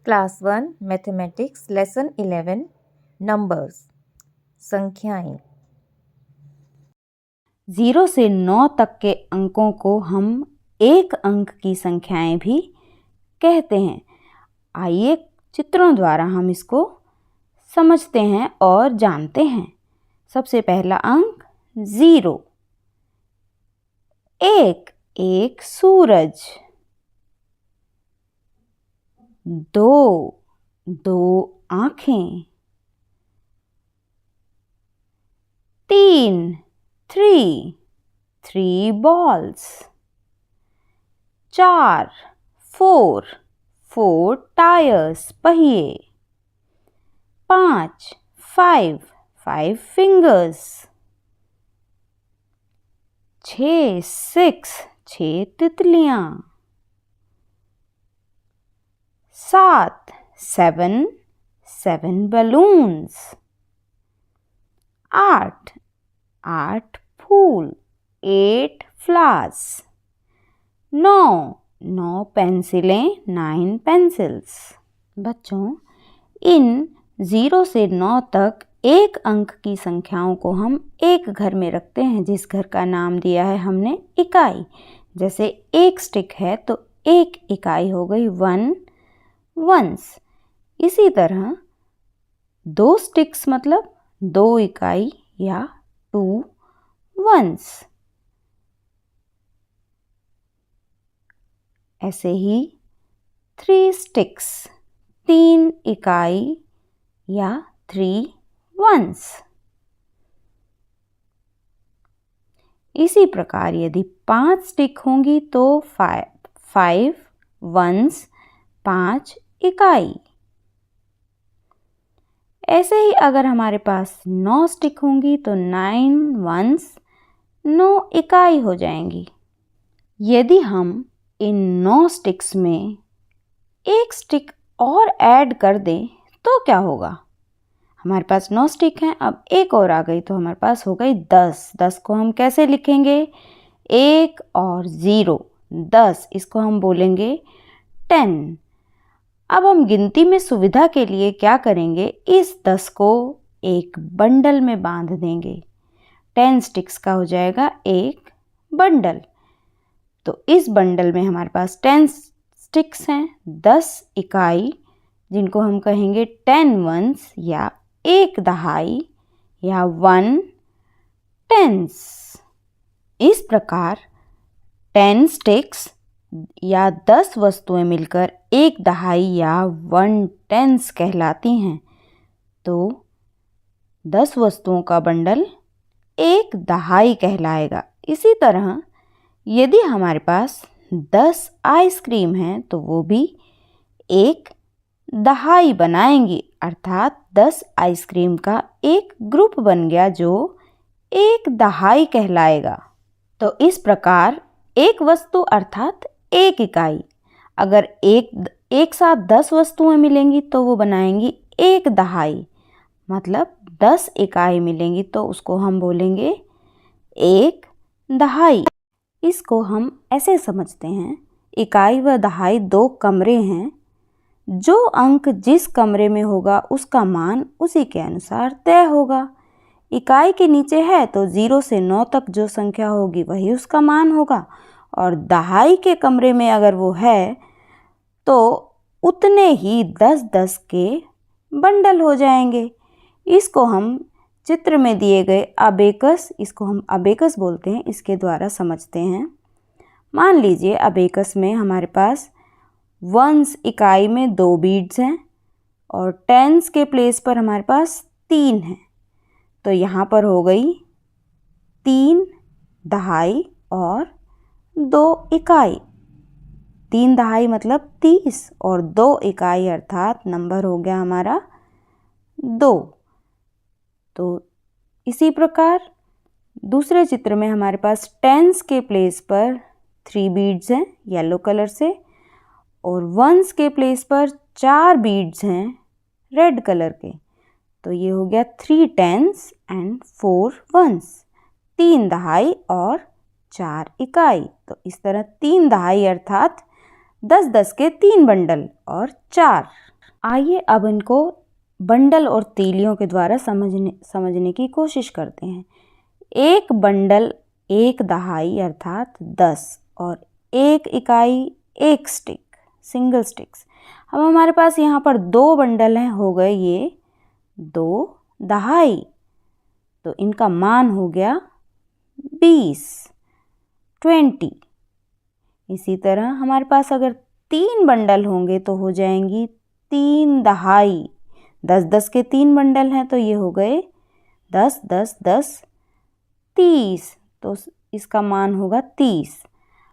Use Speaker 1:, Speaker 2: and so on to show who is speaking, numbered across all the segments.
Speaker 1: Class 1 mathematics lesson 11 numbers संख्याएं।
Speaker 2: 0 से 9 तक के अंकों को हम एक अंक की संख्याएं भी कहते हैं। आइए चित्रों द्वारा हम इसको समझते हैं और जानते हैं। सबसे पहला अंक 0। एक सूरज। 2 आँखें। 3 balls। 4 टायर्स पहिए। 5 fingers। 6 तितलियां। 7 balloons। 8 फूल 8 flowers। 9 पेंसिलें 9 pencils। बच्चों, इन 0 से 9 तक एक अंक की संख्याओं को हम एक घर में रखते हैं, जिस घर का नाम दिया है हमने इकाई। जैसे एक स्टिक है तो एक इकाई हो गई 1 ones। इसी तरह 2 स्टिक्स मतलब 2 इकाई या 2 ones। ऐसे ही 3 sticks 3 इकाई या 3 ones। इसी प्रकार यदि 5 स्टिक होंगी तो 5 ones 5 इकाई। ऐसे ही अगर हमारे पास 9 स्टिक होंगी तो 9 ones 9 इकाई हो जाएंगी। यदि हम इन 9 स्टिक्स में एक स्टिक और ऐड कर दें तो क्या होगा? हमारे पास 9 स्टिक हैं, अब एक और आ गई तो हमारे पास हो गई 10। 10 को हम कैसे लिखेंगे? 1 और 0 10, इसको हम बोलेंगे 10। अब हम गिनती में सुविधा के लिए क्या करेंगे? इस 10 को एक बंडल में बांध देंगे। 10 स्टिक्स का हो जाएगा एक बंडल। तो इस बंडल में हमारे पास 10 स्टिक्स हैं, 10 इकाई, जिनको हम कहेंगे 10 ones या एक दहाई या 1 tens। इस प्रकार 10 स्टिक्स या 10 वस्तुएं मिलकर एक दहाई या 1 tens कहलाती हैं। तो 10 वस्तुओं का बंडल एक दहाई कहलाएगा। इसी तरह यदि हमारे पास 10 आइसक्रीम हैं तो वो भी एक दहाई बनाएंगी, अर्थात 10 आइसक्रीम का एक ग्रुप बन गया जो एक दहाई कहलाएगा। तो इस प्रकार एक वस्तु अर्थात एक इकाई, अगर एक साथ 10 वस्तुएं मिलेंगी तो वो बनाएंगी एक दहाई, मतलब 10 इकाई मिलेंगी तो उसको हम बोलेंगे एक दहाई। इसको हम ऐसे समझते हैं, इकाई व दहाई 2 कमरे हैं। जो अंक जिस कमरे में होगा उसका मान उसी के अनुसार तय होगा। इकाई के नीचे है तो 0 से 9 तक जो संख्या होगी वही उसका मान होगा, और दहाई के कमरे में अगर वो है तो उतने ही 10-10 के बंडल हो जाएंगे। इसको हम चित्र में दिए गए अबेकस, इसको हम अबेकस बोलते हैं, इसके द्वारा समझते हैं। मान लीजिए अबेकस में हमारे पास वंस इकाई में 2 बीड्स हैं और टेंस के प्लेस पर हमारे पास 3 हैं। तो यहाँ पर हो गई 3 दहाई और 2 इकाई। 3 दहाई मतलब 30 और 2 इकाई अर्थात नंबर हो गया हमारा 2। तो इसी प्रकार दूसरे चित्र में हमारे पास टेंस के प्लेस पर 3 बीड्स हैं येलो कलर से, और वंस के प्लेस पर 4 बीड्स हैं रेड कलर के। तो ये हो गया 3 टेंस एंड 4 वंस, 3 दहाई और 4 इकाई। तो इस तरह 3 दहाई अर्थात 10-10 के 3 बंडल और 4 आइए अब इनको बंडल और तीलियों के द्वारा समझने की कोशिश करते हैं। एक बंडल एक दहाई अर्थात 10 और एक इकाई एक स्टिक, सिंगल स्टिक्स। अब हमारे पास यहाँ पर 2 बंडल हैं, हो गए ये 2 दहाई, तो इनका मान हो गया 20, 20। इसी तरह हमारे पास अगर 3 बंडल होंगे तो हो जाएंगी 3 दहाई। 10-10 के 3 बंडल हैं तो ये हो गए 10, 10, 10, 30, तो इसका मान होगा 30।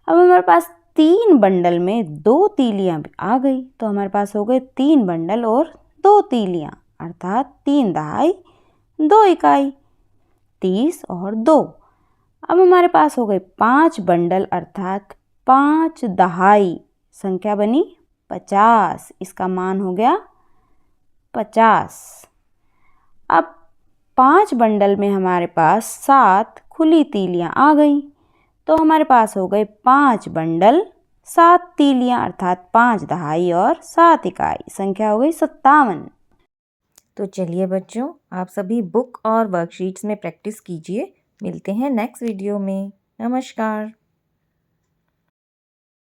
Speaker 2: अब हमारे पास 3 बंडल में 2 तीलियाँ आ गई, तो हमारे पास हो गए 3 बंडल और 2 तीलियाँ अर्थात 3 दहाई 2 इकाई, 30 और 2। अब हमारे पास हो गए 5 बंडल अर्थात 5 दहाई, संख्या बनी 50, इसका मान हो गया 50। अब 5 बंडल में हमारे पास 7 खुली तीलियाँ आ गई, तो हमारे पास हो गए 5 बंडल 7 तीलियाँ अर्थात 5 दहाई और 7 इकाई, संख्या हो गई 57।
Speaker 1: तो चलिए बच्चों, आप सभी बुक और वर्कशीट्स में प्रैक्टिस कीजिए। मिलते हैं नेक्स्ट वीडियो में। नमस्कार।